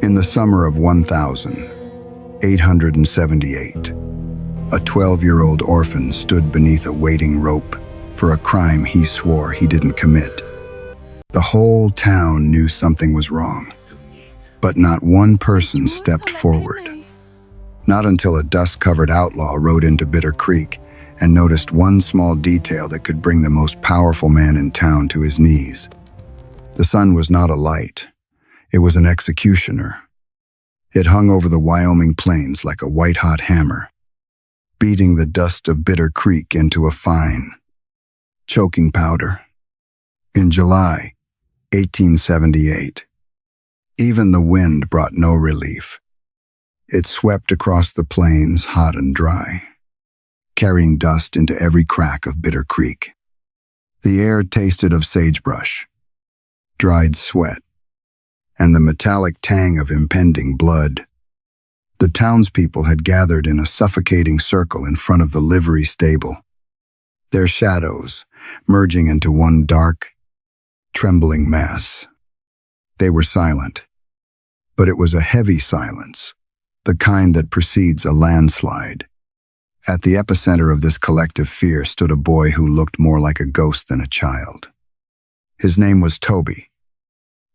In the summer of 1878, a 12-year-old orphan stood beneath a waiting rope for a crime he swore he didn't commit. The whole town knew something was wrong, but not one person stepped forward. Not until a dust-covered outlaw rode into Bitter Creek and noticed one small detail that could bring the most powerful man in town to his knees. The sun was not a light. It was an executioner. It hung over the Wyoming plains like a white-hot hammer, beating the dust of Bitter Creek into a fine, choking powder. In July 1878, even the wind brought no relief. It swept across the plains, hot and dry, carrying dust into every crack of Bitter Creek. The air tasted of sagebrush, dried sweat, and the metallic tang of impending blood. The townspeople had gathered in a suffocating circle in front of the livery stable, their shadows merging into one dark, trembling mass. They were silent, but it was a heavy silence, the kind that precedes a landslide. At the epicenter of this collective fear stood a boy who looked more like a ghost than a child. His name was Toby,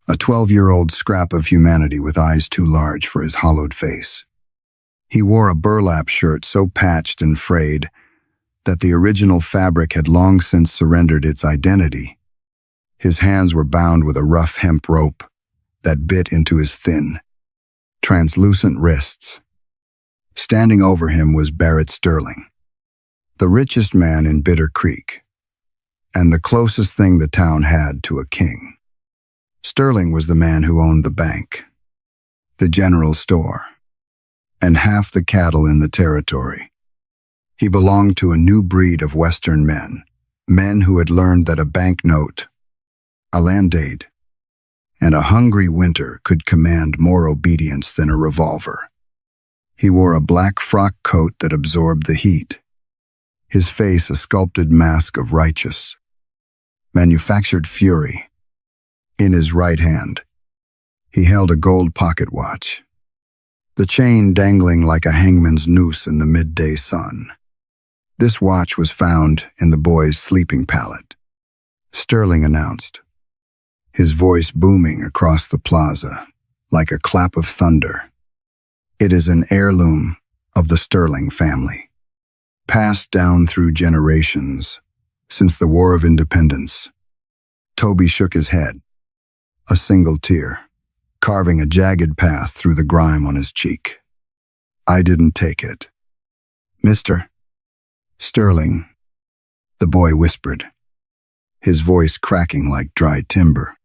a 12-year-old scrap of humanity with eyes too large for his hollowed face. He wore a burlap shirt so patched and frayed that the original fabric had long since surrendered its identity. His hands were bound with a rough hemp rope that bit into his thin, translucent wrists. Standing over him was Barrett Sterling, the richest man in Bitter Creek, and the closest thing the town had to a king. Sterling was the man who owned the bank, the general store, and half the cattle in the territory. He belonged to a new breed of Western men who had learned that a banknote, a land-aid, and a hungry winter could command more obedience than a revolver. He wore a black frock coat that absorbed the heat, his face a sculpted mask of righteous, manufactured fury. In his right hand, he held a gold pocket watch, the chain dangling like a hangman's noose in the midday sun. This watch was found in the boy's sleeping pallet, Sterling announced, his voice booming across the plaza like a clap of thunder. It is an heirloom of the Sterling family, passed down through generations since the War of Independence. Toby shook his head, a single tear carving a jagged path through the grime on his cheek. I didn't take it. Mr. Sterling, the boy whispered, his voice cracking like dried timber.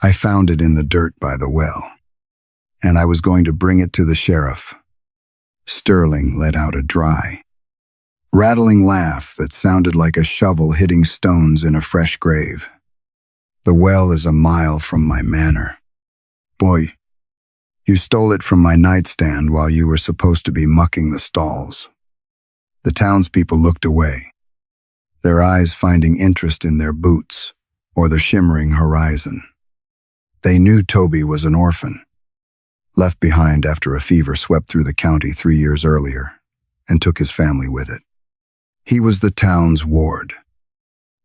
I found it in the dirt by the well, and I was going to bring it to the sheriff. Sterling let out a dry, rattling laugh that sounded like a shovel hitting stones in a fresh grave. The well is a mile from my manor. Boy, you stole it from my nightstand while you were supposed to be mucking the stalls. The townspeople looked away, their eyes finding interest in their boots or the shimmering horizon. They knew Toby was an orphan, left behind after a fever swept through the county 3 years earlier, and took his family with it. He was the town's ward,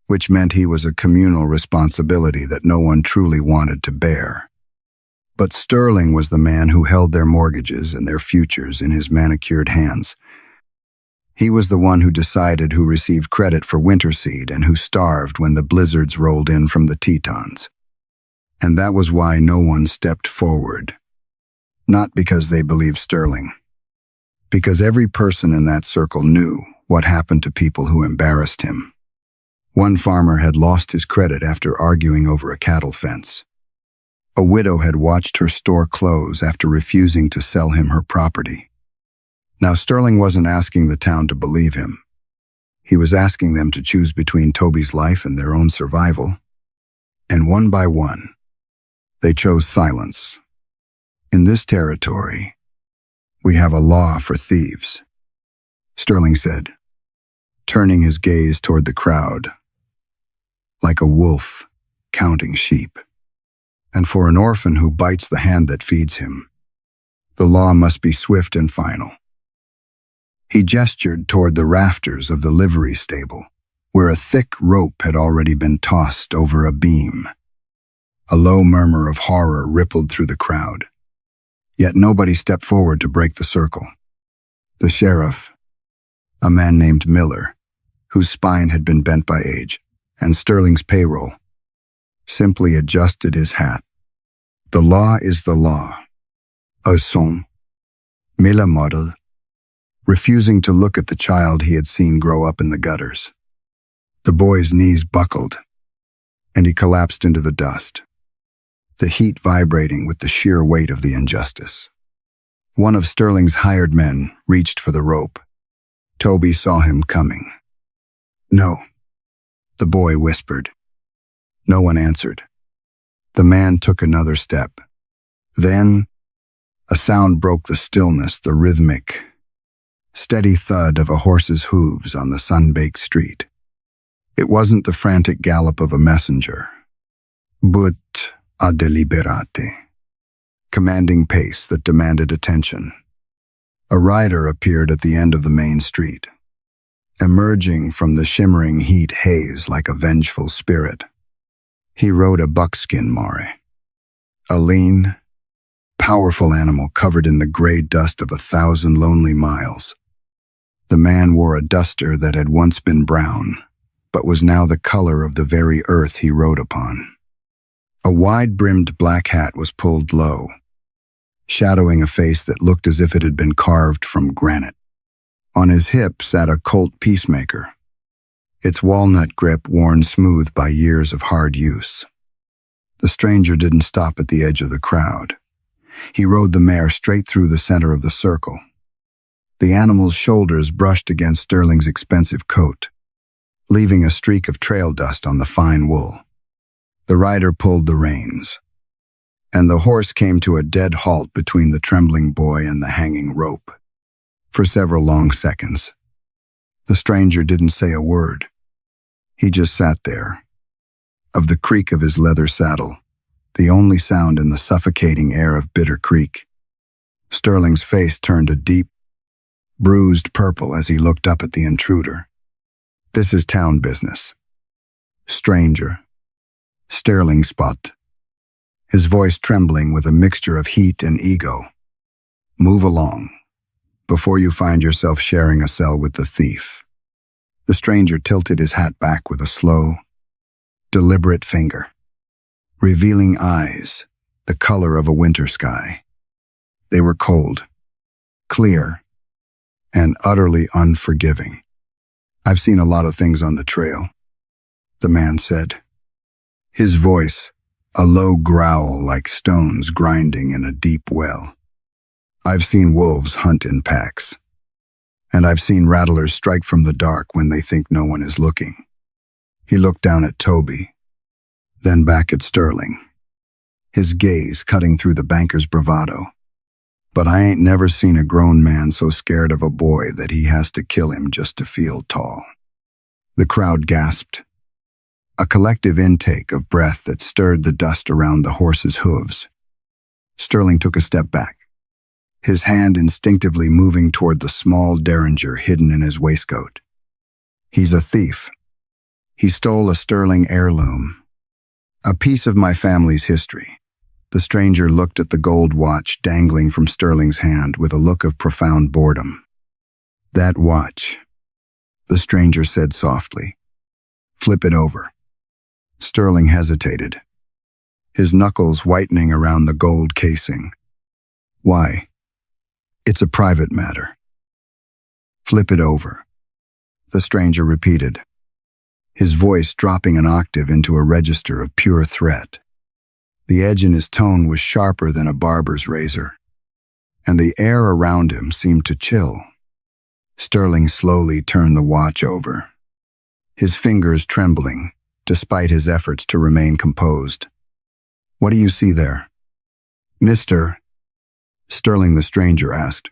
which meant he was a communal responsibility that no one truly wanted to bear. But Sterling was the man who held their mortgages and their futures in his manicured hands. He was the one who decided who received credit for winter seed and who starved when the blizzards rolled in from the Tetons. And that was why no one stepped forward. Not because they believed Sterling, because every person in that circle knew what happened to people who embarrassed him. One farmer had lost his credit after arguing over a cattle fence. A widow had watched her store close after refusing to sell him her property. Now Sterling wasn't asking the town to believe him. He was asking them to choose between Toby's life and their own survival. And one by one, they chose silence. In this territory, we have a law for thieves, Sterling said, turning his gaze toward the crowd, like a wolf counting sheep. and for an orphan who bites the hand that feeds him, the law must be swift and final. He gestured toward the rafters of the livery stable, where a thick rope had already been tossed over a beam. A low murmur of horror rippled through the crowd, yet nobody stepped forward to break the circle. The sheriff, a man named Miller, whose spine had been bent by age, and Sterling's payroll, simply adjusted his hat. The law is the law. Au son, Miller muttered, refusing to look at the child he had seen grow up in the gutters. The boy's knees buckled, and he collapsed into the dust, the heat vibrating with the sheer weight of the injustice. One of Sterling's hired men reached for the rope. Toby saw him coming. "No," the boy whispered. No one answered. The man took another step. Then, a sound broke the stillness, the rhythmic, steady thud of a horse's hooves on the sun-baked street. It wasn't the frantic gallop of a messenger, but a deliberate, commanding pace that demanded attention. A rider appeared at the end of the main street, emerging from the shimmering heat haze like a vengeful spirit. He rode a buckskin mare, a lean, powerful animal covered in the gray dust of 1,000 lonely miles. The man wore a duster that had once been brown, but was now the color of the very earth he rode upon. A wide-brimmed black hat was pulled low, shadowing a face that looked as if it had been carved from granite. On his hip sat a Colt Peacemaker, its walnut grip worn smooth by years of hard use. The stranger didn't stop at the edge of the crowd. He rode the mare straight through the center of the circle. The animal's shoulders brushed against Sterling's expensive coat, leaving a streak of trail dust on the fine wool. The rider pulled the reins, and the horse came to a dead halt between the trembling boy and the hanging rope. For several long seconds, the stranger didn't say a word. He just sat there. Of the creak of his leather saddle, the only sound in the suffocating air of Bitter Creek, Sterling's face turned a deep, bruised purple as he looked up at the intruder. "This is town business. Stranger," Sterling spot, his voice trembling with a mixture of heat and ego. "Move along, before you find yourself sharing a cell with the thief." The stranger tilted his hat back with a slow, deliberate finger, revealing eyes the color of a winter sky. They were cold, clear, and utterly unforgiving. "I've seen a lot of things on the trail," the man said, his voice a low growl like stones grinding in a deep well. "I've seen wolves hunt in packs, and I've seen rattlers strike from the dark when they think no one is looking." He looked down at Toby, then back at Sterling, his gaze cutting through the banker's bravado. "But I ain't never seen a grown man so scared of a boy that he has to kill him just to feel tall." The crowd gasped, a collective intake of breath that stirred the dust around the horse's hooves. Sterling took a step back, his hand instinctively moving toward the small derringer hidden in his waistcoat. "He's a thief. He stole a Sterling heirloom, a piece of my family's history." The stranger looked at the gold watch dangling from Sterling's hand with a look of profound boredom. "That watch," the stranger said softly. "Flip it over." Sterling hesitated, his knuckles whitening around the gold casing. "Why?" "It's a private matter." "Flip it over," the stranger repeated, his voice dropping an octave into a register of pure threat. The edge in his tone was sharper than a barber's razor, and the air around him seemed to chill. Sterling slowly turned the watch over, his fingers trembling despite his efforts to remain composed. "What do you see there?" "Mr. Sterling," the stranger asked.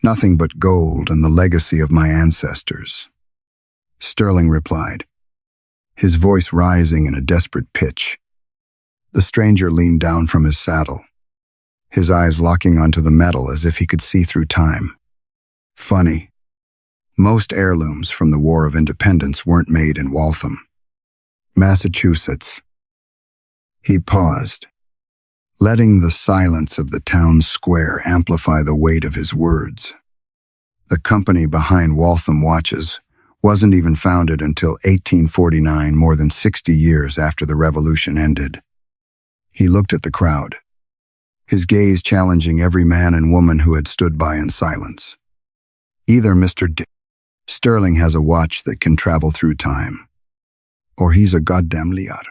"Nothing but gold and the legacy of my ancestors," Sterling replied, his voice rising in a desperate pitch. The stranger leaned down from his saddle, his eyes locking onto the metal as if he could see through time. Funny. Most heirlooms from the War of Independence weren't made in Waltham, Massachusetts. He paused, letting the silence of the town square amplify the weight of his words. The company behind Waltham watches wasn't even founded until 1849, more than 60 years after the Revolution ended. He looked at the crowd, his gaze challenging every man and woman who had stood by in silence. Either Mr. Sterling has a watch that can travel through time, or he's a goddamn liar.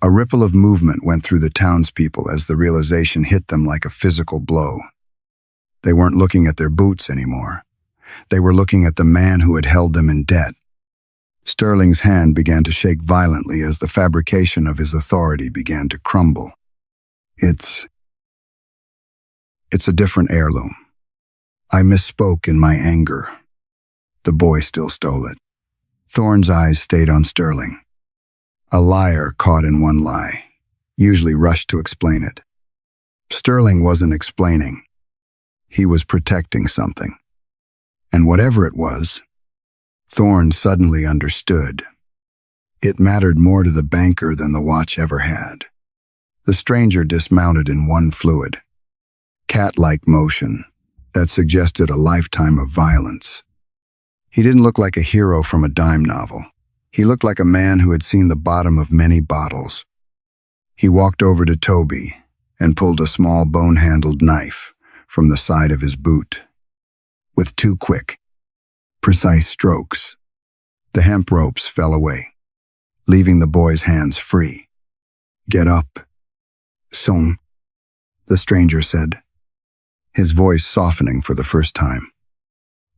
A ripple of movement went through the townspeople as the realization hit them like a physical blow. They weren't looking at their boots anymore. They were looking at the man who had held them in debt. Sterling's hand began to shake violently as the fabrication of his authority began to crumble. It's a different heirloom. I misspoke in my anger. The boy still stole it. Thorne's eyes stayed on Sterling. A liar caught in one lie usually rushed to explain it. Sterling wasn't explaining. He was protecting something. And whatever it was, Thorne suddenly understood. It mattered more to the banker than the watch ever had. The stranger dismounted in one fluid, cat-like motion that suggested a lifetime of violence. He didn't look like a hero from a dime novel. He looked like a man who had seen the bottom of many bottles. He walked over to Toby and pulled a small bone-handled knife from the side of his boot. With two quick, precise strokes, the hemp ropes fell away, leaving the boy's hands free. "Get up, son," the stranger said, his voice softening for the first time.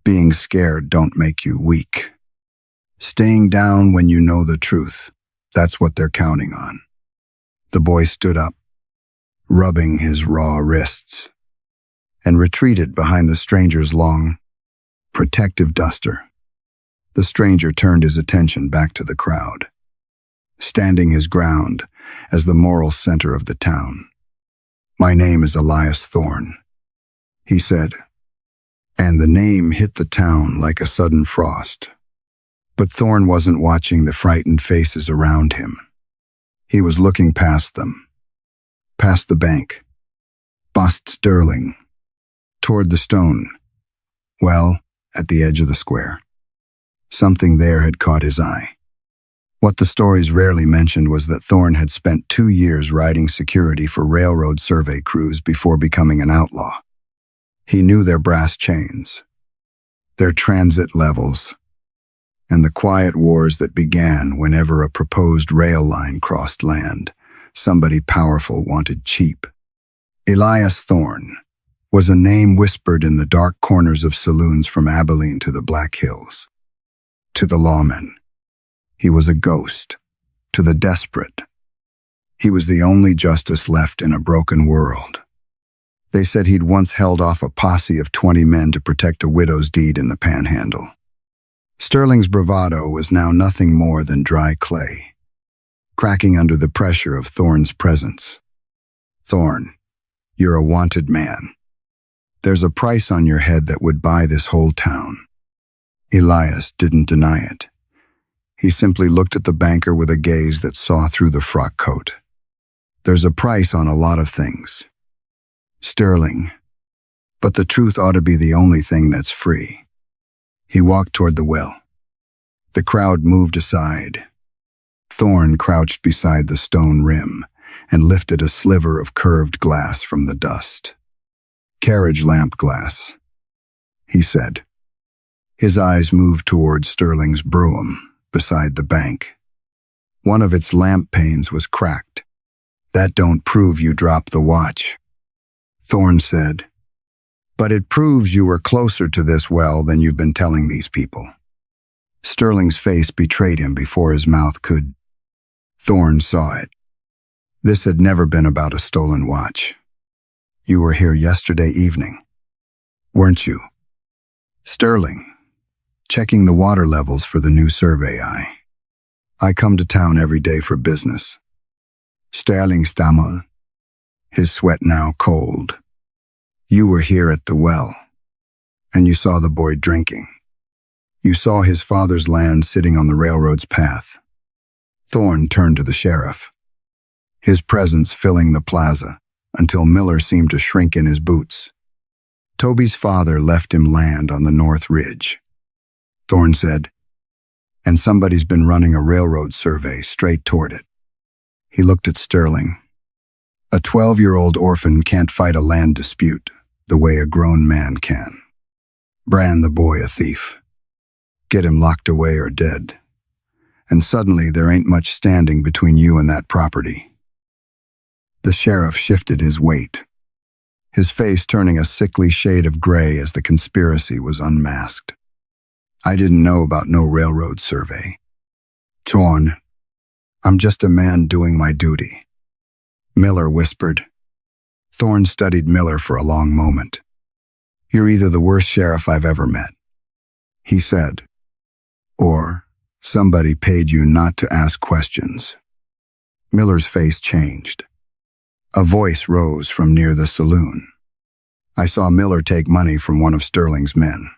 "Being scared don't make you weak. Staying down when you know the truth, that's what they're counting on." The boy stood up, rubbing his raw wrists, and retreated behind the stranger's long, protective duster. The stranger turned his attention back to the crowd, standing his ground as the moral center of the town. "My name is Elias Thorne," he said, and the name hit the town like a sudden frost. But Thorne wasn't watching the frightened faces around him. He was looking past them, past the bank, past Sterling, toward the stone, well, at the edge of the square. Something there had caught his eye. What the stories rarely mentioned was that Thorne had spent 2 years riding security for railroad survey crews before becoming an outlaw. He knew their brass chains, their transit levels, and the quiet wars that began whenever a proposed rail line crossed land. Somebody powerful wanted cheap. Elias Thorne was a name whispered in the dark corners of saloons from Abilene to the Black Hills. To the lawmen, he was a ghost. To the desperate, he was the only justice left in a broken world. They said he'd once held off a posse of 20 men to protect a widow's deed in the Panhandle. Sterling's bravado was now nothing more than dry clay, cracking under the pressure of Thorne's presence. "Thorne, you're a wanted man. There's a price on your head that would buy this whole town." Elias didn't deny it. He simply looked at the banker with a gaze that saw through the frock coat. "There's a price on a lot of things, Sterling, but the truth ought to be the only thing that's free." He walked toward the well. The crowd moved aside. Thorne crouched beside the stone rim and lifted a sliver of curved glass from the dust. "Carriage lamp glass," he said. His eyes moved toward Sterling's brougham beside the bank. One of its lamp panes was cracked. "That don't prove you dropped the watch," Thorne said. "But it proves you were closer to this well than you've been telling these people." Sterling's face betrayed him before his mouth could. Thorne saw it. This had never been about a stolen watch. "You were here yesterday evening, weren't you?" "Sterling, checking the water levels for the new survey eye. I come to town every day for business." Sterling stammered, his sweat now cold. You were here at the well, and you saw the boy drinking. You saw his father's land sitting on the railroad's path. Thorne turned to the sheriff, his presence filling the plaza until Miller seemed to shrink in his boots. Toby's father left him land on the North Ridge. Thorne said, and somebody's been running a railroad survey straight toward it. He looked at Sterling. A 12-year-old orphan can't fight a land dispute the way a grown man can. Brand the boy a thief. Get him locked away or dead. And suddenly there ain't much standing between you and that property. The sheriff shifted his weight, his face turning a sickly shade of gray as the conspiracy was unmasked. I didn't know about no railroad survey. Thorne, I'm just a man doing my duty. Miller whispered. Thorne studied Miller for a long moment. You're either the worst sheriff I've ever met, he said, or somebody paid you not to ask questions. Miller's face changed. A voice rose from near the saloon. I saw Miller take money from one of Sterling's men.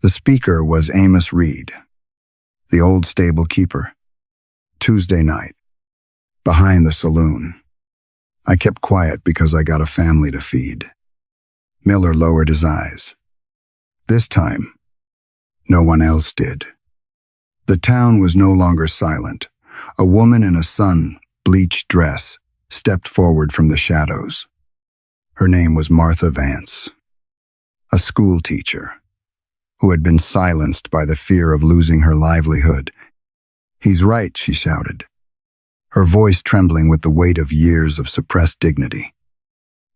The speaker was Amos Reed, the old stable keeper. Tuesday night, behind the saloon. I kept quiet because I got a family to feed. Miller lowered his eyes. This time, no one else did. The town was no longer silent. A woman in a sun-bleached dress stepped forward from the shadows. Her name was Martha Vance, a school teacher who had been silenced by the fear of losing her livelihood. He's right, she shouted, her voice trembling with the weight of years of suppressed dignity.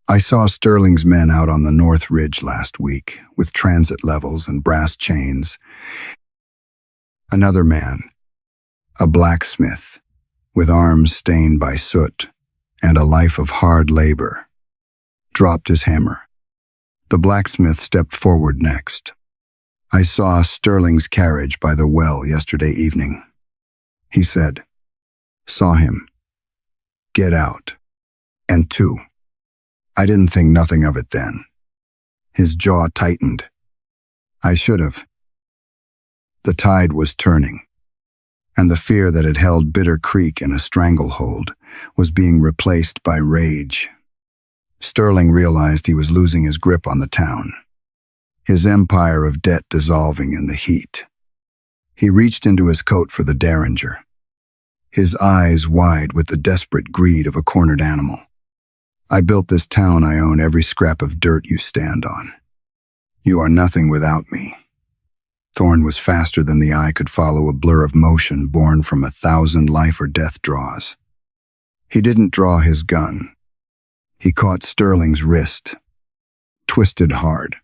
I saw Sterling's men out on the North Ridge last week, with transit levels and brass chains. Another man, a blacksmith, with arms stained by soot and a life of hard labor, dropped his hammer. The blacksmith stepped forward next. I saw Sterling's carriage by the well yesterday evening. He said, saw him. Get out. And two. I didn't think nothing of it then. His jaw tightened. I should have. The tide was turning, and the fear that had held Bitter Creek in a stranglehold was being replaced by rage. Sterling realized he was losing his grip on the town, his empire of debt dissolving in the heat. He reached into his coat for the derringer, his eyes wide with the desperate greed of a cornered animal. I built this town. I own every scrap of dirt you stand on. You are nothing without me. Thorne was faster than the eye could follow a blur of motion born from 1,000 life or death draws. He didn't draw his gun. He caught Sterling's wrist, twisted hard,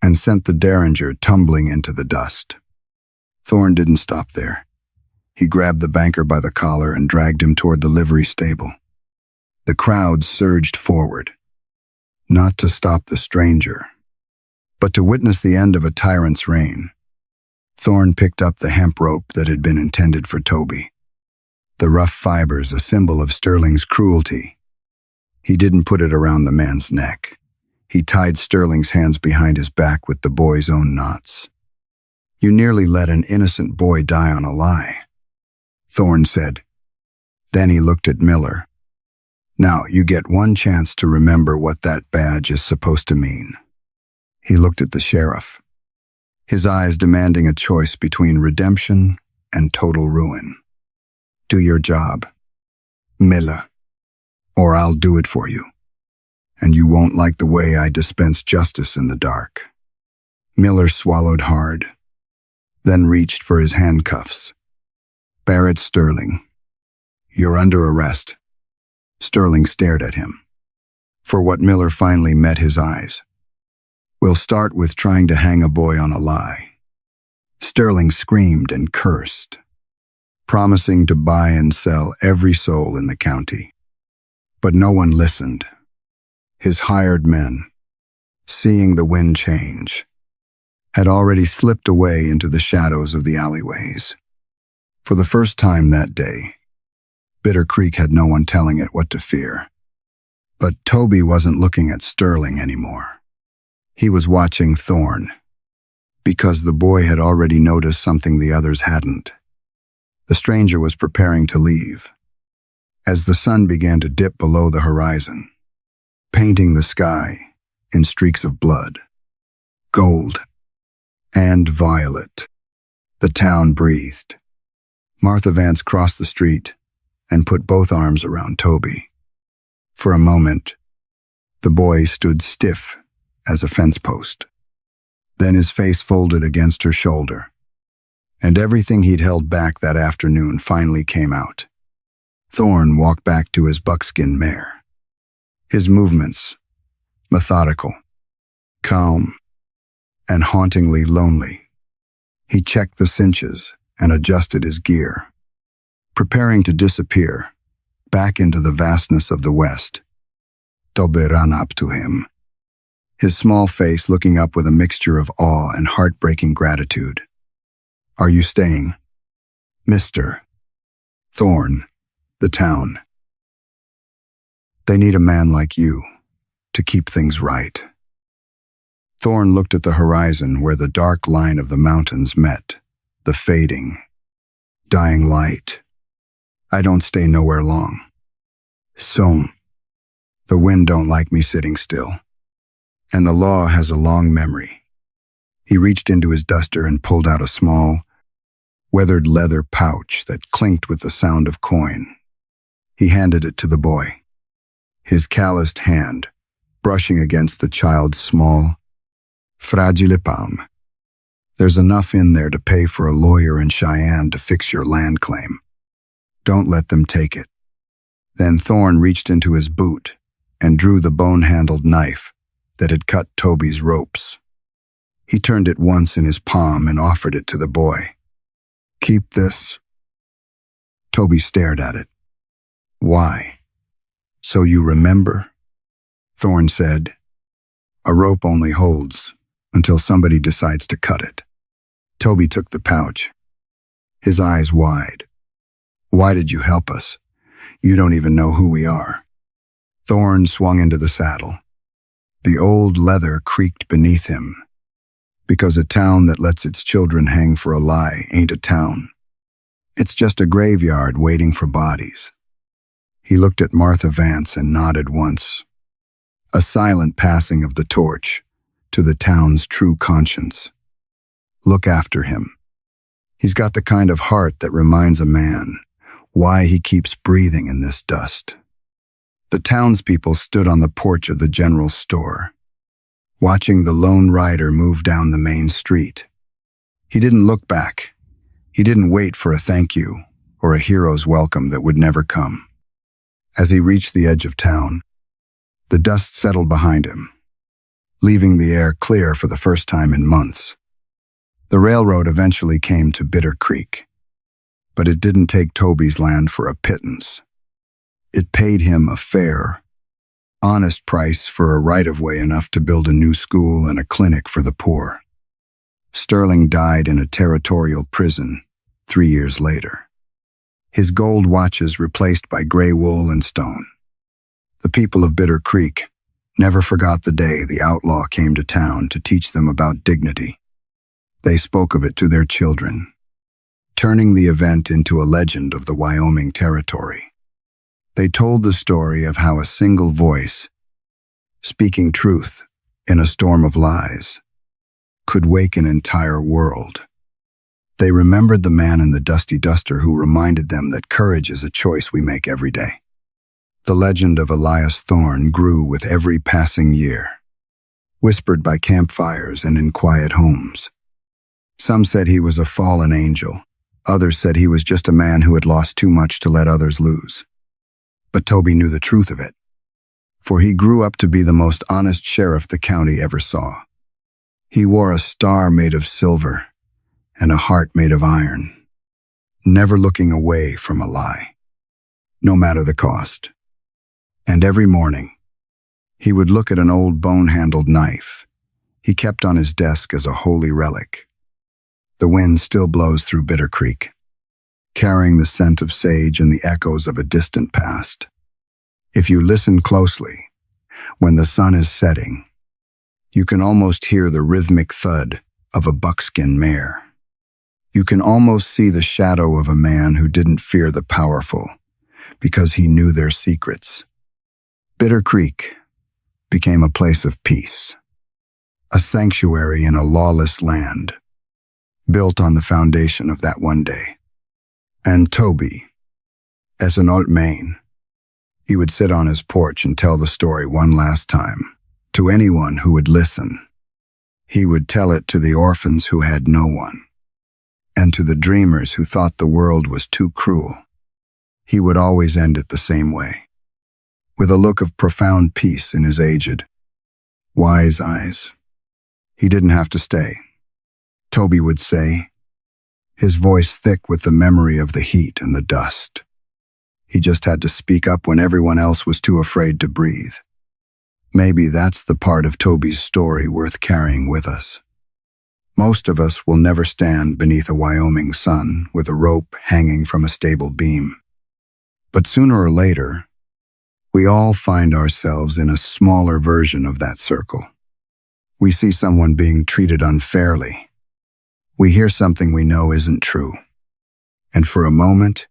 and sent the derringer tumbling into the dust. Thorne didn't stop there. He grabbed the banker by the collar and dragged him toward the livery stable. The crowd surged forward, not to stop the stranger, but to witness the end of a tyrant's reign. Thorne picked up the hemp rope that had been intended for Toby, the rough fibers a symbol of Sterling's cruelty. He didn't put it around the man's neck. He tied Sterling's hands behind his back with the boy's own knots. You nearly let an innocent boy die on a lie, Thorne said. Then he looked at Miller. Now you get one chance to remember what that badge is supposed to mean. He looked at the sheriff, his eyes demanding a choice between redemption and total ruin. Do your job, Miller, or I'll do it for you, and you won't like the way I dispense justice in the dark. Miller swallowed hard, then reached for his handcuffs. Barrett Sterling, you're under arrest. Sterling stared at him, for what Miller finally met his eyes. We'll start with trying to hang a boy on a lie. Sterling screamed and cursed, promising to buy and sell every soul in the county. But no one listened. His hired men, seeing the wind change, had already slipped away into the shadows of the alleyways. For the first time that day, Bitter Creek had no one telling it what to fear. But Toby wasn't looking at Sterling anymore. He was watching Thorne, because the boy had already noticed something the others hadn't. The stranger was preparing to leave, as the sun began to dip below the horizon, painting the sky in streaks of blood, gold, and violet. The town breathed. Martha Vance crossed the street and put both arms around Toby. For a moment, the boy stood stiff as a fence post. Then his face folded against her shoulder, and everything he'd held back that afternoon finally came out. Thorne walked back to his buckskin mare. His movements, methodical, calm, and hauntingly lonely. He checked the cinches and adjusted his gear, preparing to disappear back into the vastness of the West. Toby ran up to him, his small face looking up with a mixture of awe and heartbreaking gratitude. "Are you staying, Mr. Thorne? The town. They need a man like you to keep things right." Thorne looked at the horizon where the dark line of the mountains met the fading, dying light. "I don't stay nowhere long. So, the wind don't like me sitting still. And the law has a long memory." He reached into his duster and pulled out a small, weathered leather pouch that clinked with the sound of coin. He handed it to the boy, his calloused hand brushing against the child's small, fragile palm. "There's enough in there to pay for a lawyer in Cheyenne to fix your land claim. Don't let them take it." Then Thorne reached into his boot and drew the bone-handled knife that had cut Toby's ropes. He turned it once in his palm and offered it to the boy. "Keep this." Toby stared at it. "Why? So you remember?" Thorne said. "A rope only holds until somebody decides to cut it." Toby took the pouch, his eyes wide. "Why did you help us? You don't even know who we are." Thorne swung into the saddle. The old leather creaked beneath him, because a town that lets its children hang for a lie ain't a town. It's just a graveyard waiting for bodies. He looked at Martha Vance and nodded once, a silent passing of the torch to the town's true conscience. Look after him. He's got the kind of heart that reminds a man why he keeps breathing in this dust. The townspeople stood on the porch of the general store, watching the lone rider move down the main street. He didn't look back. He didn't wait for a thank you or a hero's welcome that would never come. As he reached the edge of town, the dust settled behind him, leaving the air clear for the first time in months. The railroad eventually came to Bitter Creek, but it didn't take Toby's land for a pittance. It paid him a fair, honest price for a right-of-way enough to build a new school and a clinic for the poor. Sterling died in a territorial prison 3 years later, his gold watches replaced by gray wool and stone. The people of Bitter Creek never forgot the day the outlaw came to town to teach them about dignity. They spoke of it to their children, turning the event into a legend of the Wyoming Territory. They told the story of how a single voice, speaking truth in a storm of lies, could wake an entire world. They remembered the man in the dusty duster who reminded them that courage is a choice we make every day. The legend of Elias Thorne grew with every passing year, whispered by campfires and in quiet homes. Some said he was a fallen angel. Others said he was just a man who had lost too much to let others lose. But Toby knew the truth of it, for he grew up to be the most honest sheriff the county ever saw. He wore a star made of silver and a heart made of iron, never looking away from a lie, no matter the cost. And every morning, he would look at an old bone-handled knife he kept on his desk as a holy relic. The wind still blows through Bitter Creek, carrying the scent of sage and the echoes of a distant past. If you listen closely, when the sun is setting, you can almost hear the rhythmic thud of a buckskin mare. You can almost see the shadow of a man who didn't fear the powerful because he knew their secrets. Bitter Creek became a place of peace, a sanctuary in a lawless land, built on the foundation of that one day. And Toby, as an old man, he would sit on his porch and tell the story one last time to anyone who would listen. He would tell it to the orphans who had no one, and to the dreamers who thought the world was too cruel. He would always end it the same way, with a look of profound peace in his aged, wise eyes. He didn't have to stay, Toby would say, his voice thick with the memory of the heat and the dust. He just had to speak up when everyone else was too afraid to breathe. Maybe that's the part of Toby's story worth carrying with us. Most of us will never stand beneath a Wyoming sun with a rope hanging from a stable beam. But sooner or later, we all find ourselves in a smaller version of that circle. We see someone being treated unfairly. We hear something we know isn't true. And for a moment,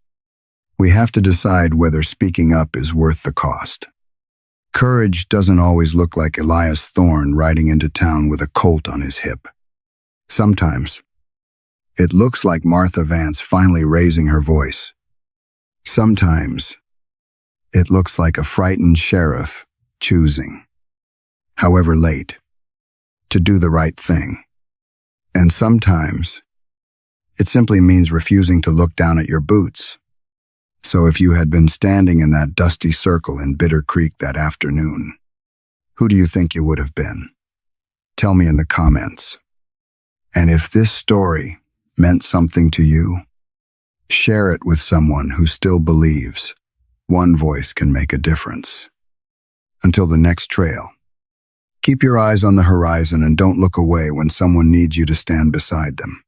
we have to decide whether speaking up is worth the cost. Courage doesn't always look like Elias Thorne riding into town with a colt on his hip. Sometimes, it looks like Martha Vance finally raising her voice. Sometimes, it looks like a frightened sheriff choosing, however late, to do the right thing. And sometimes, it simply means refusing to look down at your boots. So if you had been standing in that dusty circle in Bitter Creek that afternoon, who do you think you would have been? Tell me in the comments. And if this story meant something to you, share it with someone who still believes one voice can make a difference. Until the next trail, keep your eyes on the horizon and don't look away when someone needs you to stand beside them.